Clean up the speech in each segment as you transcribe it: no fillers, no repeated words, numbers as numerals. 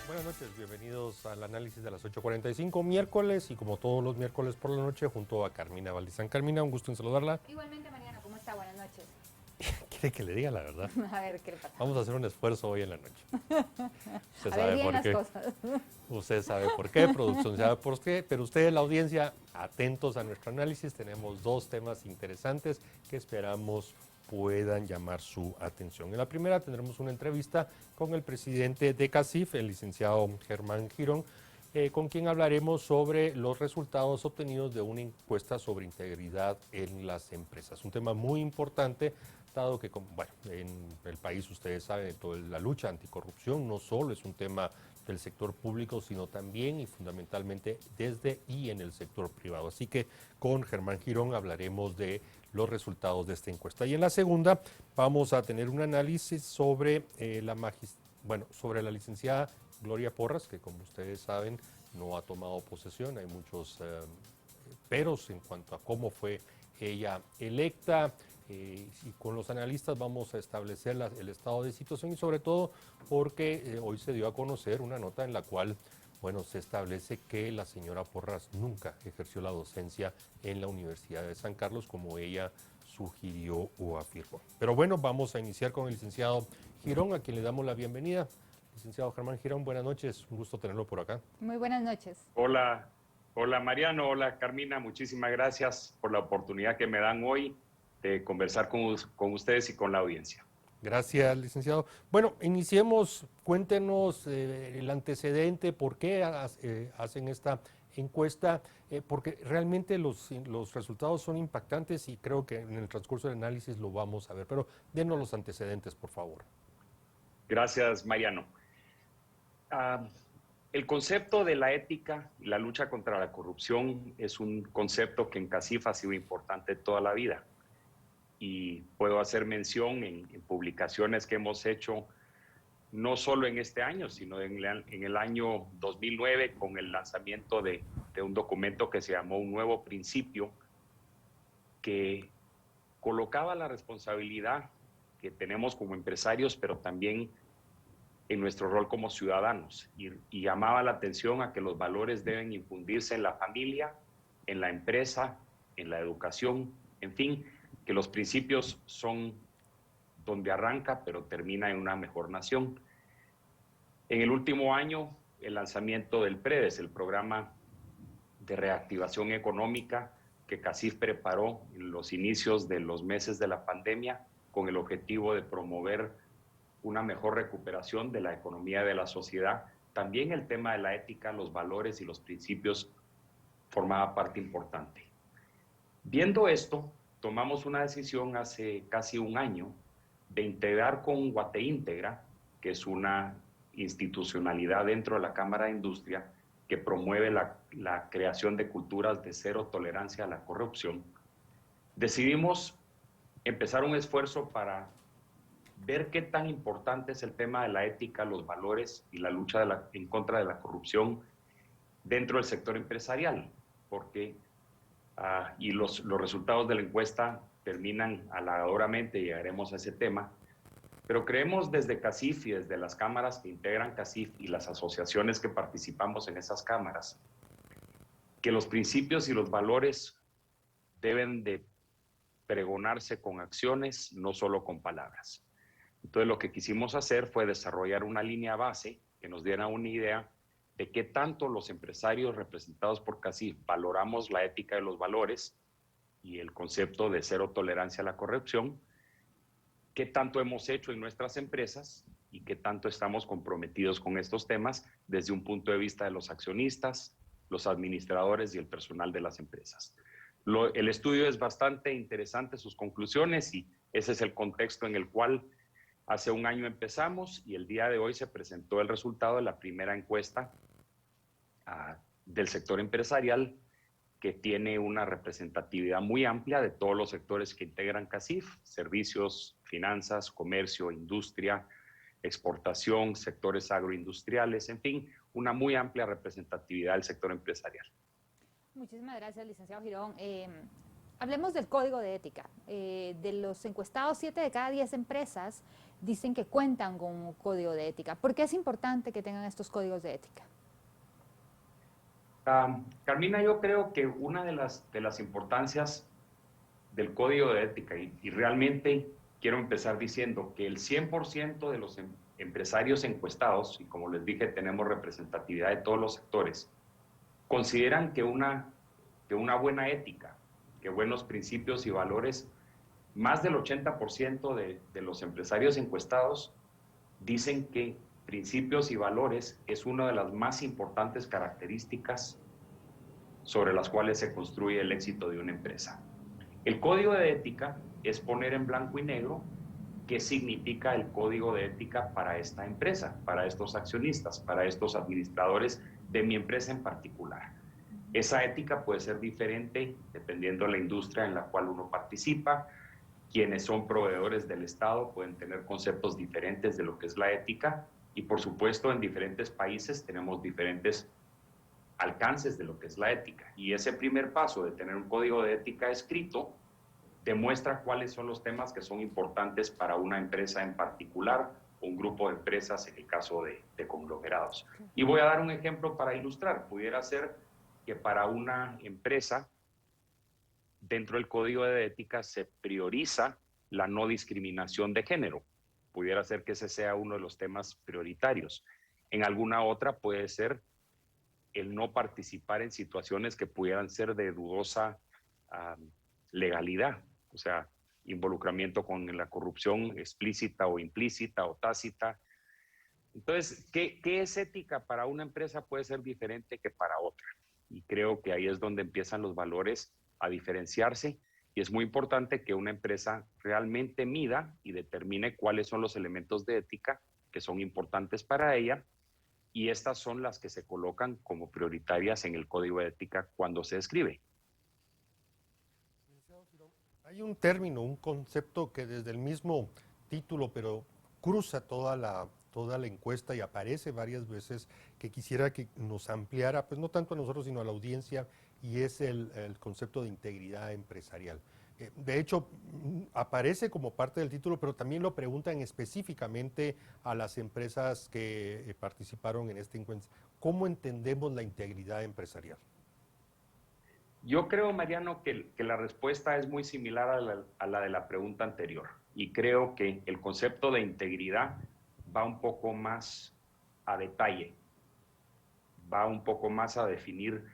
Buenas noches, bienvenidos al análisis de las 8:45, miércoles, y como todos los miércoles por la noche, junto a Carmina Valdizán. Carmina, un gusto en saludarla. Igualmente, Mariano, ¿cómo está? Buenas noches. ¿Quiere que le diga la verdad? A ver, ¿qué le pasa? Vamos a hacer un esfuerzo hoy en la noche. Usted A ver, sabe bien por las qué. cosas. Usted sabe por qué, producción sabe por qué, pero ustedes, la audiencia, atentos a nuestro análisis. Tenemos dos temas interesantes que esperamos puedan llamar su atención. En la primera tendremos una entrevista con el presidente de CACIF, el licenciado Germán Girón, con quien hablaremos sobre los resultados obtenidos de una encuesta sobre integridad en las empresas. Un tema muy importante, dado que, bueno, en el país, ustedes saben, toda la lucha anticorrupción no solo es un tema del sector público, sino también y fundamentalmente desde y en el sector privado. Así que con Germán Girón hablaremos de los resultados de esta encuesta. Y en la segunda vamos a tener un análisis sobre sobre la licenciada Gloria Porras, que como ustedes saben no ha tomado posesión. Hay muchos peros en cuanto a cómo fue ella electa. Y con los analistas vamos a establecer el estado de situación, y sobre todo porque hoy se dio a conocer una nota en la cual, bueno, se establece que la señora Porras nunca ejerció la docencia en la Universidad de San Carlos, como ella sugirió o afirmó. Pero bueno, vamos a iniciar con el licenciado Girón, a quien le damos la bienvenida. Licenciado Germán Girón, buenas noches, un gusto tenerlo por acá. Muy buenas noches. Hola, hola Mariano, hola Carmina, muchísimas gracias por la oportunidad que me dan hoy de conversar con ustedes y con la audiencia. Gracias, licenciado. Bueno, iniciemos, cuéntenos el antecedente, por qué hacen esta encuesta, porque realmente los resultados son impactantes y creo que en el transcurso del análisis lo vamos a ver, pero denos los antecedentes, por favor. Gracias, Mariano. El concepto de la ética y la lucha contra la corrupción es un concepto que en CACIF ha sido importante toda la vida. Y puedo hacer mención en publicaciones que hemos hecho no solo en este año, sino en el año 2009 con el lanzamiento de un documento que se llamó Un Nuevo Principio, que colocaba la responsabilidad que tenemos como empresarios, pero también en nuestro rol como ciudadanos, y llamaba la atención a que los valores deben infundirse en la familia, en la empresa, en la educación, en fin, que los principios son donde arranca, pero termina en una mejor nación. En el último año, el lanzamiento del PREDES, el programa de reactivación económica que CACIF preparó en los inicios de los meses de la pandemia, con el objetivo de promover una mejor recuperación de la economía de la sociedad. También el tema de la ética, los valores y los principios formaba parte importante. Viendo esto, tomamos una decisión hace casi un año de integrar con Guateíntegra, que es una institucionalidad dentro de la Cámara de Industria que promueve la creación de culturas de cero tolerancia a la corrupción. Decidimos empezar un esfuerzo para ver qué tan importante es el tema de la ética, los valores y la lucha en contra de la corrupción dentro del sector empresarial, porque y los resultados de la encuesta terminan halagadoramente, llegaremos a ese tema, pero creemos desde CACIF y desde las cámaras que integran CACIF y las asociaciones que participamos en esas cámaras, que los principios y los valores deben de pregonarse con acciones, no solo con palabras. Entonces lo que quisimos hacer fue desarrollar una línea base que nos diera una idea de qué tanto los empresarios representados por CACIF valoramos la ética de los valores y el concepto de cero tolerancia a la corrupción, qué tanto hemos hecho en nuestras empresas y qué tanto estamos comprometidos con estos temas desde un punto de vista de los accionistas, los administradores y el personal de las empresas. El estudio es bastante interesante, sus conclusiones, y ese es el contexto en el cual hace un año empezamos, y el día de hoy se presentó el resultado de la primera encuesta del sector empresarial, que tiene una representatividad muy amplia de todos los sectores que integran CACIF: servicios, finanzas, comercio, industria, exportación, sectores agroindustriales, en fin, una muy amplia representatividad del sector empresarial. Muchísimas gracias, licenciado Girón. Hablemos del código de ética. De los encuestados, 7 de cada 10 empresas dicen que cuentan con un código de ética. ¿Por qué es importante que tengan estos códigos de ética? Carmina, yo creo que una de las importancias del código de ética, y realmente quiero empezar diciendo que el 100% de los empresarios encuestados, y como les dije, tenemos representatividad de todos los sectores, consideran que una buena ética, que buenos principios y valores, más del 80% de los empresarios encuestados dicen que principios y valores es una de las más importantes características sobre las cuales se construye el éxito de una empresa. El código de ética es poner en blanco y negro qué significa el código de ética para esta empresa, para estos accionistas, para estos administradores de mi empresa en particular. Esa ética puede ser diferente dependiendo de la industria en la cual uno participa. Quienes son proveedores del Estado pueden tener conceptos diferentes de lo que es la ética y, por supuesto, en diferentes países tenemos diferentes alcances de lo que es la ética. Y ese primer paso de tener un código de ética escrito demuestra cuáles son los temas que son importantes para una empresa en particular o un grupo de empresas en el caso de conglomerados. Y voy a dar un ejemplo para ilustrar. Pudiera ser que para una empresa, dentro del código de ética se prioriza la no discriminación de género. Pudiera ser que ese sea uno de los temas prioritarios. En alguna otra puede ser el no participar en situaciones que pudieran ser de dudosa legalidad, o sea, involucramiento con la corrupción explícita o implícita o tácita. Entonces, ¿qué es ética para una empresa? Puede ser diferente que para otra. Y creo que ahí es donde empiezan los valores a diferenciarse. Y es muy importante que una empresa realmente mida y determine cuáles son los elementos de ética que son importantes para ella. Y estas son las que se colocan como prioritarias en el código de ética cuando se escribe. Hay un término, un concepto que desde el mismo título, pero cruza toda la encuesta y aparece varias veces, que quisiera que nos ampliara, pues no tanto a nosotros, sino a la audiencia, y es el concepto de integridad empresarial. De hecho, aparece como parte del título, pero también lo preguntan específicamente a las empresas que participaron en este encuentro. ¿Cómo entendemos la integridad empresarial? Yo creo, Mariano, que la respuesta es muy similar a la de la pregunta anterior. Y creo que el concepto de integridad va un poco más a detalle, va un poco más a definir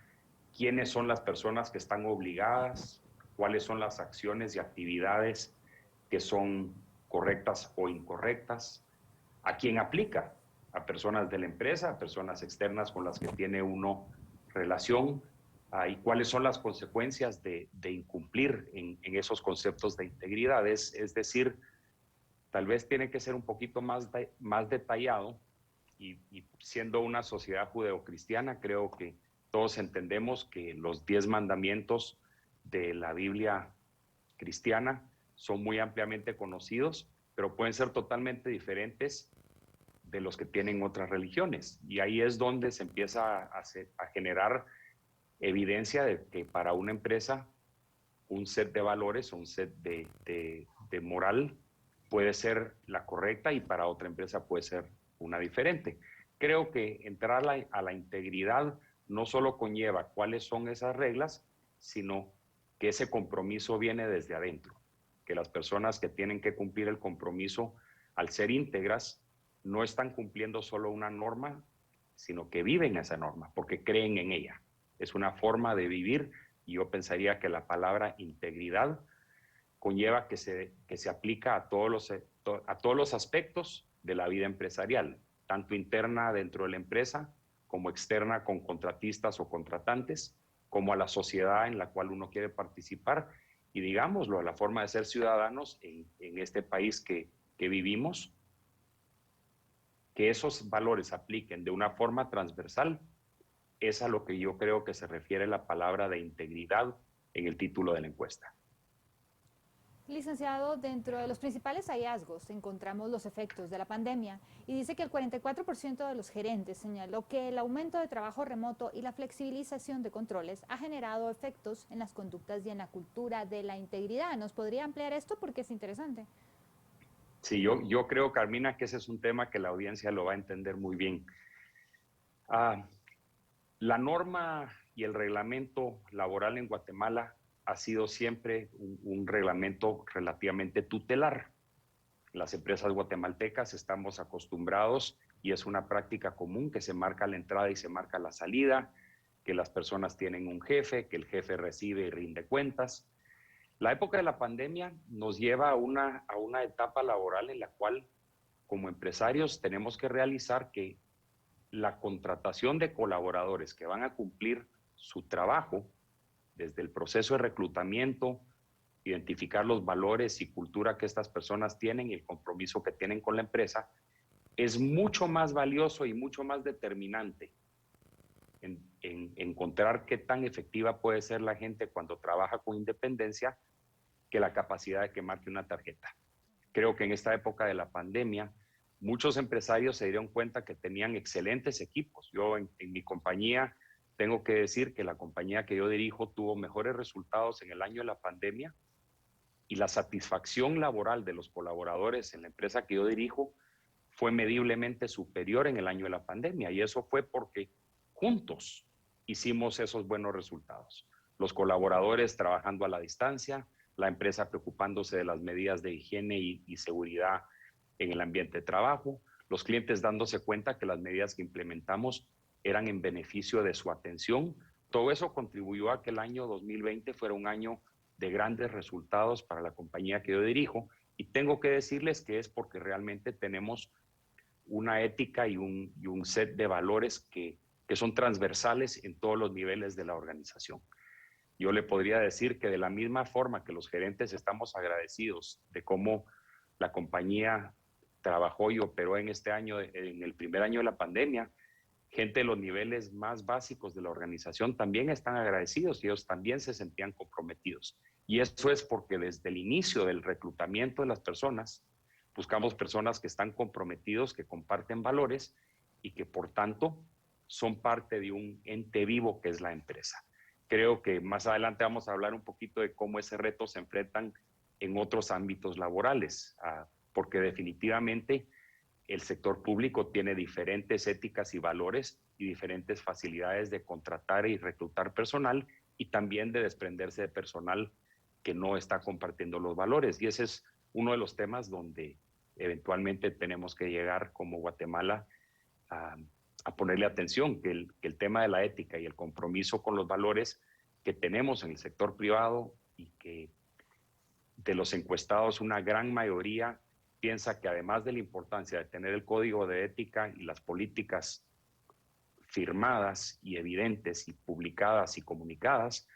quiénes son las personas que están obligadas, cuáles son las acciones y actividades que son correctas o incorrectas, a quién aplica, a personas de la empresa, a personas externas con las que tiene uno relación, y cuáles son las consecuencias de incumplir en esos conceptos de integridad. Es decir, tal vez tiene que ser un poquito más detallado y siendo una sociedad judeocristiana, creo que todos entendemos que los 10 mandamientos de la Biblia cristiana son muy ampliamente conocidos, pero pueden ser totalmente diferentes de los que tienen otras religiones. Y ahí es donde se empieza a generar evidencia de que para una empresa un set de valores o un set de moral puede ser la correcta y para otra empresa puede ser una diferente. Creo que entrar a la integridad no solo conlleva cuáles son esas reglas, sino que ese compromiso viene desde adentro, que las personas que tienen que cumplir el compromiso al ser íntegras no están cumpliendo solo una norma, sino que viven esa norma porque creen en ella. Es una forma de vivir y yo pensaría que la palabra integridad conlleva que se aplica a todos los aspectos de la vida empresarial, tanto interna dentro de la empresa como externa con contratistas o contratantes, como a la sociedad en la cual uno quiere participar y digámoslo, a la forma de ser ciudadanos en este país que vivimos, que esos valores apliquen de una forma transversal. Es a lo que yo creo que se refiere la palabra de integridad en el título de la encuesta. Licenciado, dentro de los principales hallazgos encontramos los efectos de la pandemia y dice que el 44% de los gerentes señaló que el aumento de trabajo remoto y la flexibilización de controles ha generado efectos en las conductas y en la cultura de la integridad. ¿Nos podría ampliar esto? Porque es interesante. Sí, yo creo, Carmina, que ese es un tema que la audiencia lo va a entender muy bien. Ah, la norma y el reglamento laboral en Guatemala ha sido siempre un reglamento relativamente tutelar. Las empresas guatemaltecas estamos acostumbrados y es una práctica común que se marca la entrada y se marca la salida, que las personas tienen un jefe, que el jefe recibe y rinde cuentas. La época de la pandemia nos lleva a una etapa laboral en la cual como empresarios tenemos que realizar que la contratación de colaboradores que van a cumplir su trabajo desde el proceso de reclutamiento, identificar los valores y cultura que estas personas tienen y el compromiso que tienen con la empresa, es mucho más valioso y mucho más determinante en encontrar qué tan efectiva puede ser la gente cuando trabaja con independencia que la capacidad de que marque una tarjeta. Creo que en esta época de la pandemia, muchos empresarios se dieron cuenta que tenían excelentes equipos. Yo en mi compañía tengo que decir que la compañía que yo dirijo tuvo mejores resultados en el año de la pandemia y la satisfacción laboral de los colaboradores en la empresa que yo dirijo fue mediblemente superior en el año de la pandemia. Y eso fue porque juntos hicimos esos buenos resultados. Los colaboradores trabajando a la distancia, la empresa preocupándose de las medidas de higiene y seguridad en el ambiente de trabajo, los clientes dándose cuenta que las medidas que implementamos eran en beneficio de su atención. Todo eso contribuyó a que el año 2020 fuera un año de grandes resultados para la compañía que yo dirijo. Y tengo que decirles que es porque realmente tenemos una ética y un set de valores que son transversales en todos los niveles de la organización. Yo le podría decir que de la misma forma que los gerentes estamos agradecidos de cómo la compañía trabajó y operó en este año, en el primer año de la pandemia, gente de los niveles más básicos de la organización también están agradecidos y ellos también se sentían comprometidos. Y eso es porque desde el inicio del reclutamiento de las personas, buscamos personas que están comprometidos, que comparten valores y que por tanto son parte de un ente vivo que es la empresa. Creo que más adelante vamos a hablar un poquito de cómo ese reto se enfrentan en otros ámbitos laborales, porque definitivamente el sector público tiene diferentes éticas y valores y diferentes facilidades de contratar y reclutar personal y también de desprenderse de personal que no está compartiendo los valores. Y ese es uno de los temas donde eventualmente tenemos que llegar como Guatemala a ponerle atención, que el tema de la ética y el compromiso con los valores que tenemos en el sector privado y que de los encuestados una gran mayoría piensa que además de la importancia de tener el código de ética y las políticas firmadas y evidentes y publicadas y comunicadas,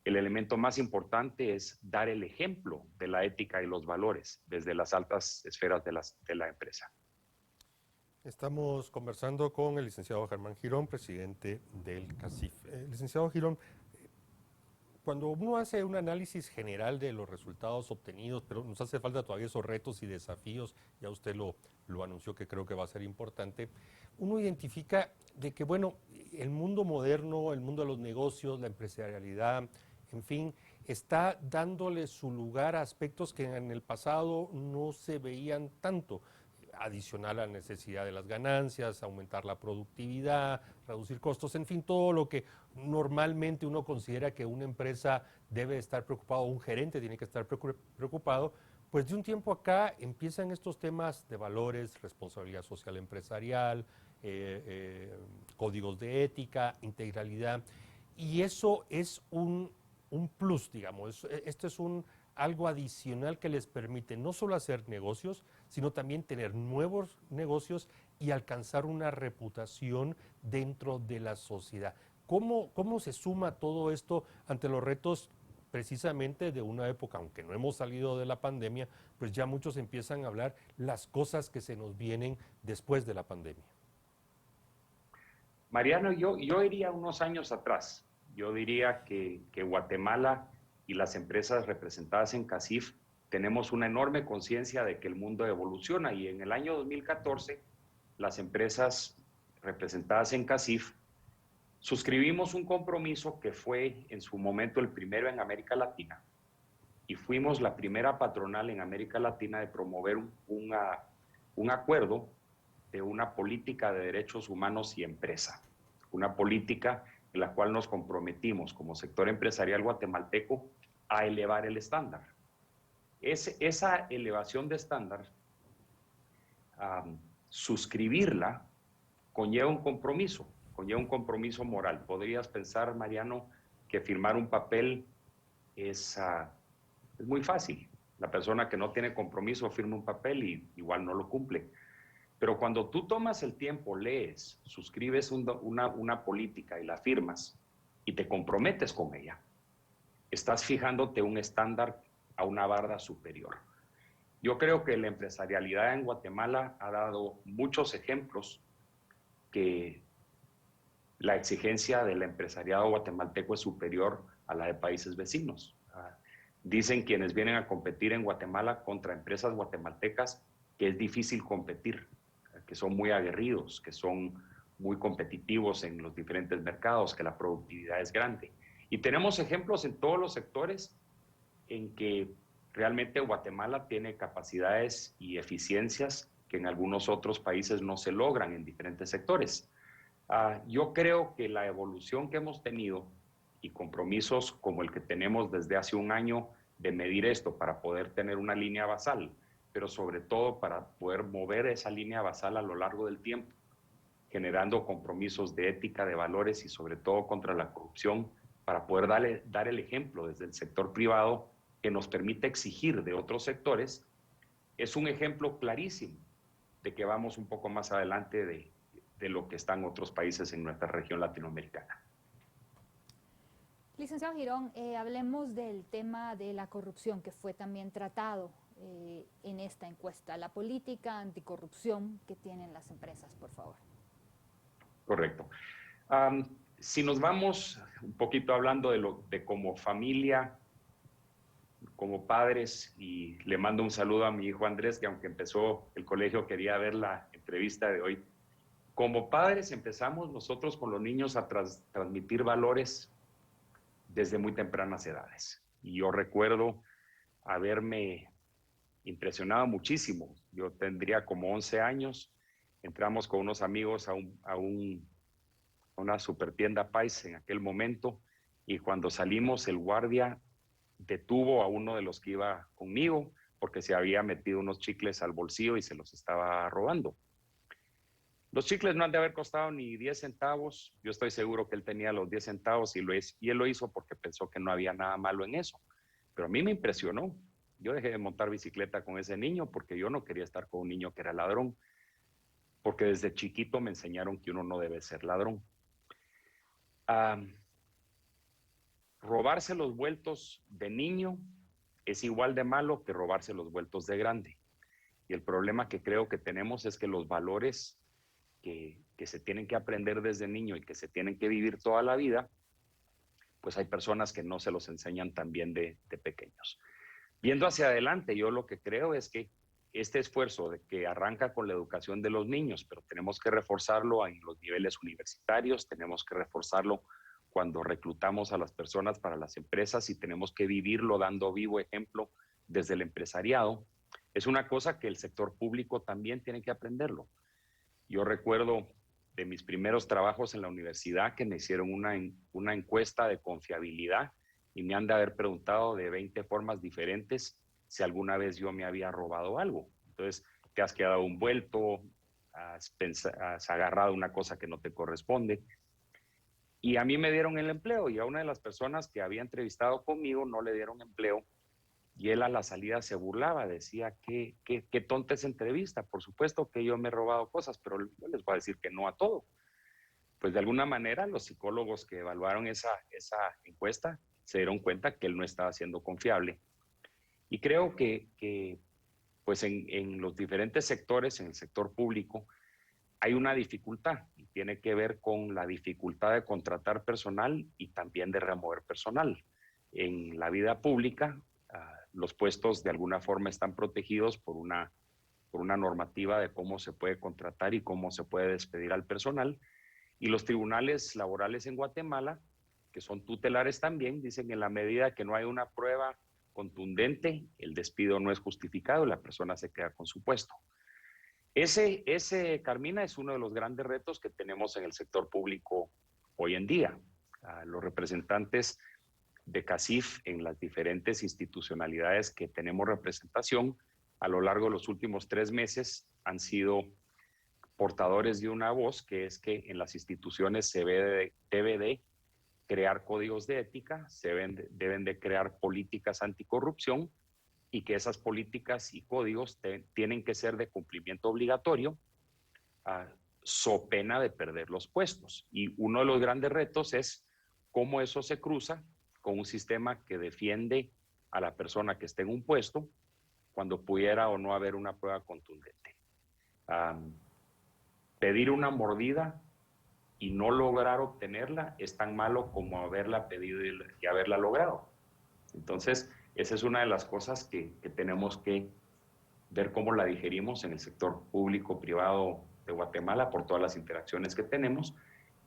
el elemento más importante es dar el ejemplo de la ética y los valores desde las altas esferas de la empresa. Estamos conversando con el licenciado Germán Girón, presidente del CACIF. Licenciado Girón, cuando uno hace un análisis general de los resultados obtenidos, pero nos hace falta todavía esos retos y desafíos, ya usted lo anunció que creo que va a ser importante, uno identifica de que, bueno, el mundo moderno, el mundo de los negocios, la empresarialidad, en fin, está dándole su lugar a aspectos que en el pasado no se veían tanto. Adicional a la necesidad de las ganancias, aumentar la productividad, reducir costos, en fin, todo lo que normalmente uno considera que una empresa debe estar preocupado, un gerente tiene que estar preocupado, pues de un tiempo acá empiezan estos temas de valores, responsabilidad social empresarial, códigos de ética, integralidad, y eso es un plus, digamos, esto es algo adicional que les permite no solo hacer negocios, sino también tener nuevos negocios y alcanzar una reputación dentro de la sociedad. ¿Cómo se suma todo esto ante los retos precisamente de una época, aunque no hemos salido de la pandemia, pues ya muchos empiezan a hablar las cosas que se nos vienen después de la pandemia? Mariano, yo iría unos años atrás. Yo diría que Guatemala y las empresas representadas en CACIF tenemos una enorme conciencia de que el mundo evoluciona y en el año 2014 las empresas representadas en CACIF suscribimos un compromiso que fue en su momento el primero en América Latina, y fuimos la primera patronal en América Latina de promover un acuerdo de una política de derechos humanos y empresa, una política en la cual nos comprometimos como sector empresarial guatemalteco a elevar el estándar. Esa elevación de estándar, suscribirla, conlleva un compromiso moral. Podrías pensar, Mariano, que firmar un papel es muy fácil. La persona que no tiene compromiso firma un papel y igual no lo cumple. Pero cuando tú tomas el tiempo, lees, suscribes una política y la firmas y te comprometes con ella, estás fijándote un estándar a una barra superior. Yo creo que la empresarialidad en Guatemala ha dado muchos ejemplos que la exigencia del empresariado guatemalteco es superior a la de países vecinos. Dicen quienes vienen a competir en Guatemala contra empresas guatemaltecas que es difícil competir, que son muy aguerridos, que son muy competitivos en los diferentes mercados, que la productividad es grande. Y tenemos ejemplos en todos los sectores en que realmente Guatemala tiene capacidades y eficiencias que en algunos otros países no se logran en diferentes sectores. Yo creo que la evolución que hemos tenido y compromisos como el que tenemos desde hace un año de medir esto para poder tener una línea basal, pero sobre todo para poder mover esa línea basal a lo largo del tiempo, generando compromisos de ética, de valores y sobre todo contra la corrupción, para poder dar el ejemplo desde el sector privado que nos permite exigir de otros sectores, es un ejemplo clarísimo de que vamos un poco más adelante de lo que están otros países en nuestra región latinoamericana. Licenciado Girón, hablemos del tema de la corrupción que fue también tratado en esta encuesta, la política anticorrupción que tienen las empresas, por favor. Correcto. Si nos vamos un poquito hablando de como familia, como padres, y le mando un saludo a mi hijo Andrés, que aunque empezó el colegio quería ver la entrevista de hoy. Como padres empezamos nosotros con los niños a transmitir valores desde muy tempranas edades. Y yo recuerdo haberme impresionado muchísimo. Yo tendría como 11 años, entramos con unos amigos a una super tienda Pais en aquel momento, y cuando salimos el guardia detuvo a uno de los que iba conmigo porque se había metido unos chicles al bolsillo y se los estaba robando. Los chicles no han de haber costado ni 10 centavos. Yo estoy seguro que él tenía los 10 centavos y él lo hizo porque pensó que no había nada malo en eso. Pero a mí me impresionó. Yo dejé de montar bicicleta con ese niño porque yo no quería estar con un niño que era ladrón. Porque desde chiquito me enseñaron que uno no debe ser ladrón. Robarse los vueltos de niño es igual de malo que robarse los vueltos de grande. Y el problema que creo que tenemos es que los valores que se tienen que aprender desde niño y que se tienen que vivir toda la vida, pues hay personas que no se los enseñan también de pequeños. Viendo hacia adelante, yo lo que creo es que este esfuerzo de que arranca con la educación de los niños, pero tenemos que reforzarlo en los niveles universitarios, tenemos que reforzarlo cuando reclutamos a las personas para las empresas y tenemos que vivirlo dando vivo ejemplo desde el empresariado. Es una cosa que el sector público también tiene que aprenderlo. Yo recuerdo de mis primeros trabajos en la universidad que me hicieron una encuesta de confiabilidad y me han de haber preguntado de 20 formas diferentes si alguna vez yo me había robado algo. Entonces, te has quedado un vuelto, has agarrado una cosa que no te corresponde. Y a mí me dieron el empleo y a una de las personas que había entrevistado conmigo no le dieron empleo. Y él a la salida se burlaba, decía, qué tonta esa entrevista. Por supuesto que yo me he robado cosas, pero yo les voy a decir que no a todo. Pues de alguna manera los psicólogos que evaluaron esa encuesta se dieron cuenta que él no estaba siendo confiable. Y creo que pues en los diferentes sectores, en el sector público, hay una dificultad y tiene que ver con la dificultad de contratar personal y también de remover personal. En la vida pública, los puestos de alguna forma están protegidos por una normativa de cómo se puede contratar y cómo se puede despedir al personal. Y los tribunales laborales en Guatemala, que son tutelares también, dicen en la medida que no hay una prueba contundente, el despido no es justificado y la persona se queda con su puesto. Carmina, es uno de los grandes retos que tenemos en el sector público hoy en día. Los representantes de CACIF en las diferentes institucionalidades que tenemos representación a lo largo de los últimos 3 meses han sido portadores de una voz, que es que en las instituciones se debe de crear códigos de ética, deben de crear políticas anticorrupción y que esas políticas y códigos tienen que ser de cumplimiento obligatorio, so pena de perder los puestos. Y uno de los grandes retos es cómo eso se cruza con un sistema que defiende a la persona que esté en un puesto cuando pudiera o no haber una prueba contundente. Pedir una mordida y no lograr obtenerla es tan malo como haberla pedido y haberla logrado. Entonces, esa es una de las cosas que tenemos que ver cómo la digerimos en el sector público-privado de Guatemala por todas las interacciones que tenemos,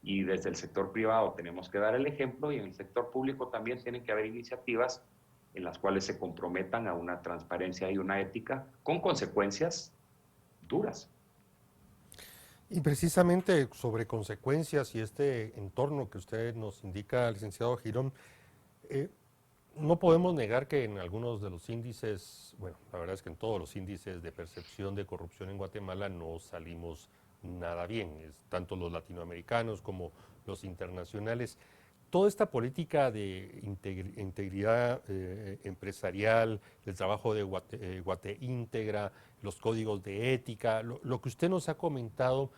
y desde el sector privado tenemos que dar el ejemplo, y en el sector público también tienen que haber iniciativas en las cuales se comprometan a una transparencia y una ética con consecuencias duras. Y precisamente sobre consecuencias y este entorno que usted nos indica, licenciado Girón, no podemos negar que en algunos de los índices, bueno, la verdad es que en todos los índices de percepción de corrupción en Guatemala no salimos nada bien, tanto los latinoamericanos como los internacionales. Toda esta política de integridad empresarial, el trabajo de Guate Íntegra, los códigos de ética, lo que usted nos ha comentado,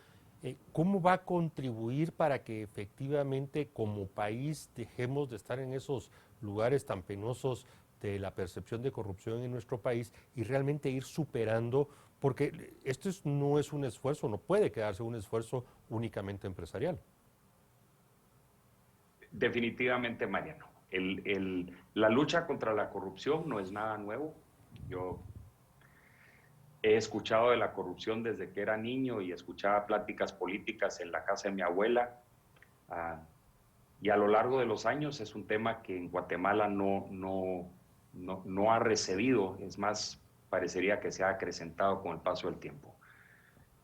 ¿cómo va a contribuir para que efectivamente como país dejemos de estar en esos lugares tan penosos de la percepción de corrupción en nuestro país y realmente ir superando? Porque esto no es un esfuerzo, no puede quedarse un esfuerzo únicamente empresarial. Definitivamente, Mariano. La lucha contra la corrupción no es nada nuevo. Yo he escuchado de la corrupción desde que era niño y escuchaba pláticas políticas en la casa de mi abuela. Y a lo largo de los años es un tema que en Guatemala no ha recedido. Es más, parecería que se ha acrecentado con el paso del tiempo.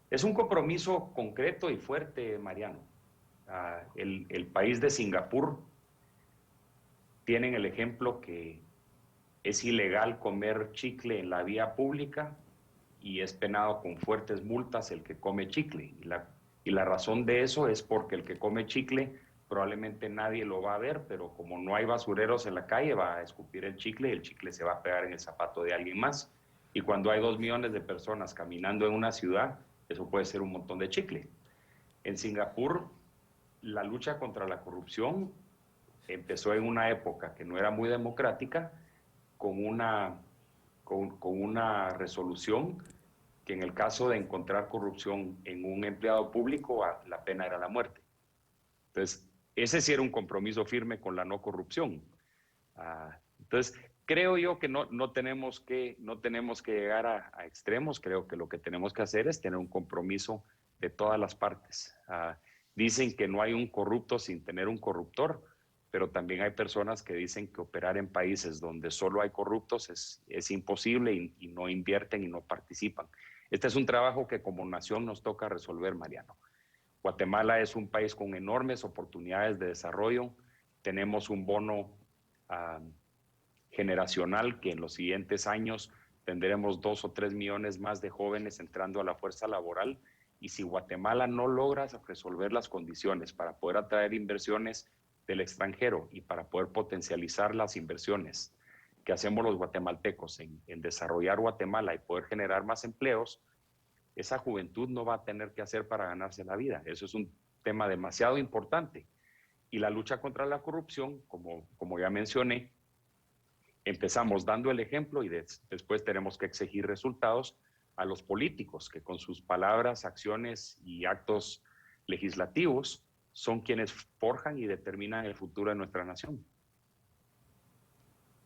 Es un compromiso concreto y fuerte, Mariano. El país de Singapur tienen el ejemplo que es ilegal comer chicle en la vía pública y es penado con fuertes multas el que come chicle. Y la razón de eso es porque el que come chicle probablemente nadie lo va a ver, pero como no hay basureros en la calle, va a escupir el chicle y el chicle se va a pegar en el zapato de alguien más. Y cuando hay 2 millones de personas caminando en una ciudad, eso puede ser un montón de chicle. En Singapur, la lucha contra la corrupción empezó en una época que no era muy democrática, con una resolución que en el caso de encontrar corrupción en un empleado público, la pena era la muerte. Entonces, ese sí era un compromiso firme con la no corrupción. Entonces, creo yo que no tenemos que llegar a extremos. Creo que lo que tenemos que hacer es tener un compromiso de todas las partes. Dicen que no hay un corrupto sin tener un corruptor, pero también hay personas que dicen que operar en países donde solo hay corruptos es imposible y no invierten y no participan. Este es un trabajo que como nación nos toca resolver, Mariano. Guatemala es un país con enormes oportunidades de desarrollo. Tenemos un bono generacional que en los siguientes años tendremos 2 o 3 millones más de jóvenes entrando a la fuerza laboral. Y si Guatemala no logra resolver las condiciones para poder atraer inversiones del extranjero y para poder potencializar las inversiones que hacemos los guatemaltecos en desarrollar Guatemala y poder generar más empleos, esa juventud no va a tener que hacer para ganarse la vida. Eso es un tema demasiado importante. Y la lucha contra la corrupción, como ya mencioné, empezamos dando el ejemplo y después tenemos que exigir resultados a los políticos que con sus palabras, acciones y actos legislativos son quienes forjan y determinan el futuro de nuestra nación.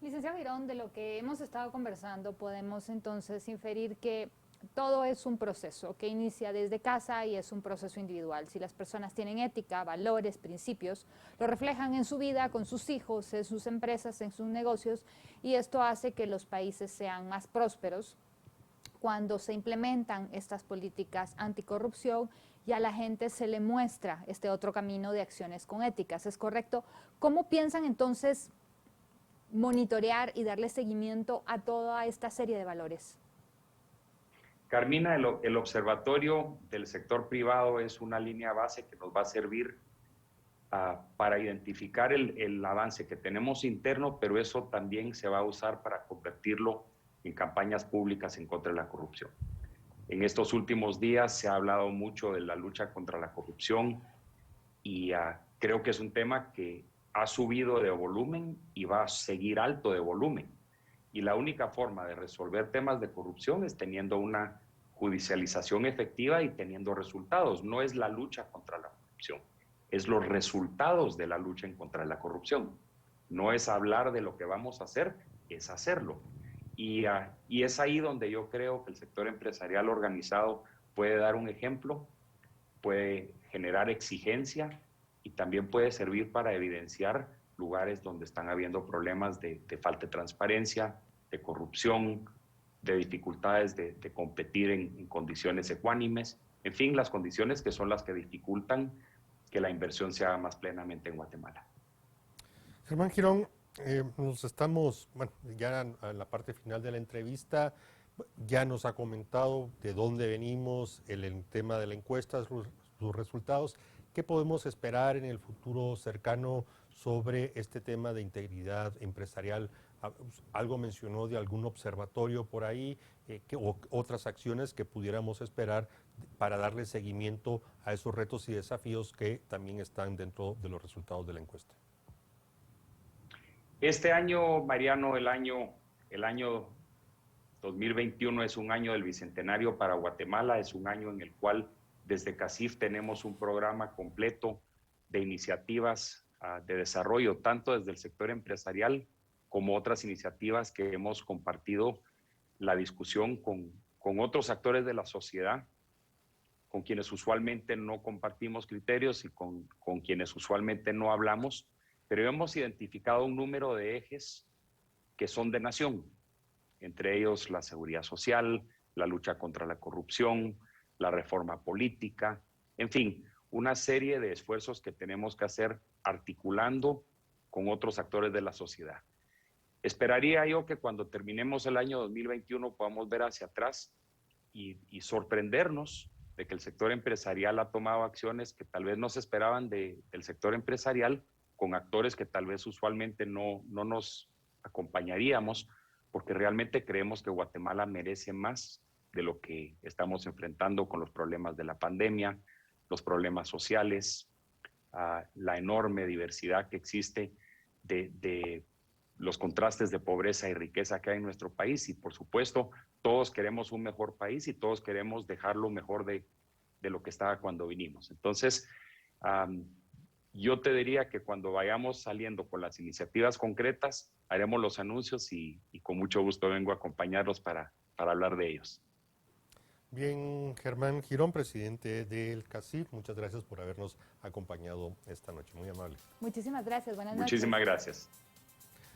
Licenciado Girón, de lo que hemos estado conversando, podemos entonces inferir que todo es un proceso que inicia desde casa y es un proceso individual. Si las personas tienen ética, valores, principios, lo reflejan en su vida, con sus hijos, en sus empresas, en sus negocios, y esto hace que los países sean más prósperos cuando se implementan estas políticas anticorrupción y a la gente se le muestra este otro camino de acciones con éticas. ¿Es correcto? ¿Cómo piensan entonces monitorear y darle seguimiento a toda esta serie de valores? Carmina, el observatorio del sector privado es una línea base que nos va a servir para identificar el avance que tenemos interno, pero eso también se va a usar para convertirlo en campañas públicas en contra de la corrupción. En estos últimos días se ha hablado mucho de la lucha contra la corrupción y creo que es un tema que ha subido de volumen y va a seguir alto de volumen. Y la única forma de resolver temas de corrupción es teniendo una judicialización efectiva y teniendo resultados. No es la lucha contra la corrupción, es los resultados de la lucha en contra de la corrupción. No es hablar de lo que vamos a hacer, es hacerlo. Y es ahí donde yo creo que el sector empresarial organizado puede dar un ejemplo, puede generar exigencia y también puede servir para evidenciar lugares donde están habiendo problemas de falta de transparencia, de corrupción, de dificultades de competir en condiciones ecuánimes, en fin, las condiciones que son las que dificultan que la inversión se haga más plenamente en Guatemala. Germán Girón, nos estamos, bueno, ya en la parte final de la entrevista, ya nos ha comentado de dónde venimos, el tema de la encuesta, sus resultados. ¿Qué podemos esperar en el futuro cercano sobre este tema de integridad empresarial? Algo mencionó de algún observatorio por ahí, o otras acciones que pudiéramos esperar para darle seguimiento a esos retos y desafíos que también están dentro de los resultados de la encuesta. Este año, Mariano, el año 2021 es un año del Bicentenario para Guatemala, es un año en el cual desde CACIF tenemos un programa completo de iniciativas de desarrollo, tanto desde el sector empresarial como otras iniciativas que hemos compartido la discusión con otros actores de la sociedad, con quienes usualmente no compartimos criterios y con quienes usualmente no hablamos, pero hemos identificado un número de ejes que son de nación, entre ellos la seguridad social, la lucha contra la corrupción, la reforma política, en fin, una serie de esfuerzos que tenemos que hacer articulando con otros actores de la sociedad. Esperaría yo que cuando terminemos el año 2021 podamos ver hacia atrás y sorprendernos de que el sector empresarial ha tomado acciones que tal vez no se esperaban del sector empresarial, con actores que tal vez usualmente no nos acompañaríamos, porque realmente creemos que Guatemala merece más de lo que estamos enfrentando con los problemas de la pandemia, los problemas sociales, la enorme diversidad que existe de los contrastes de pobreza y riqueza que hay en nuestro país. Y por supuesto, todos queremos un mejor país y todos queremos dejarlo mejor de lo que estaba cuando vinimos. Entonces, yo te diría que cuando vayamos saliendo con las iniciativas concretas, haremos los anuncios y con mucho gusto vengo a acompañarlos para hablar de ellos. Bien, Germán Girón, presidente del CACIF, muchas gracias por habernos acompañado esta noche, muy amable. Muchísimas gracias, buenas noches. Muchísimas gracias.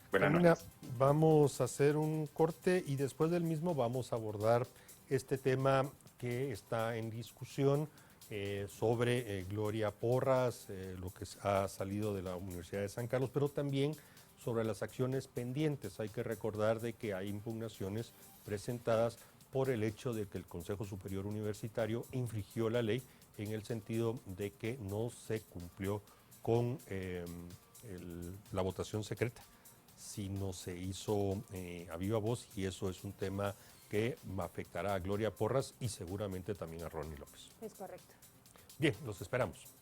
Buenas Carmina, noches. vamos a hacer un corte y después del mismo vamos a abordar este tema que está en discusión sobre Gloria Porras, lo que ha salido de la Universidad de San Carlos, pero también sobre las acciones pendientes. Hay que recordar de que hay impugnaciones presentadas por el hecho de que el Consejo Superior Universitario infringió la ley en el sentido de que no se cumplió con la votación secreta, sino se hizo a viva voz, y eso es un tema que afectará a Gloria Porras y seguramente también a Ronnie López. Es correcto. Bien, los esperamos.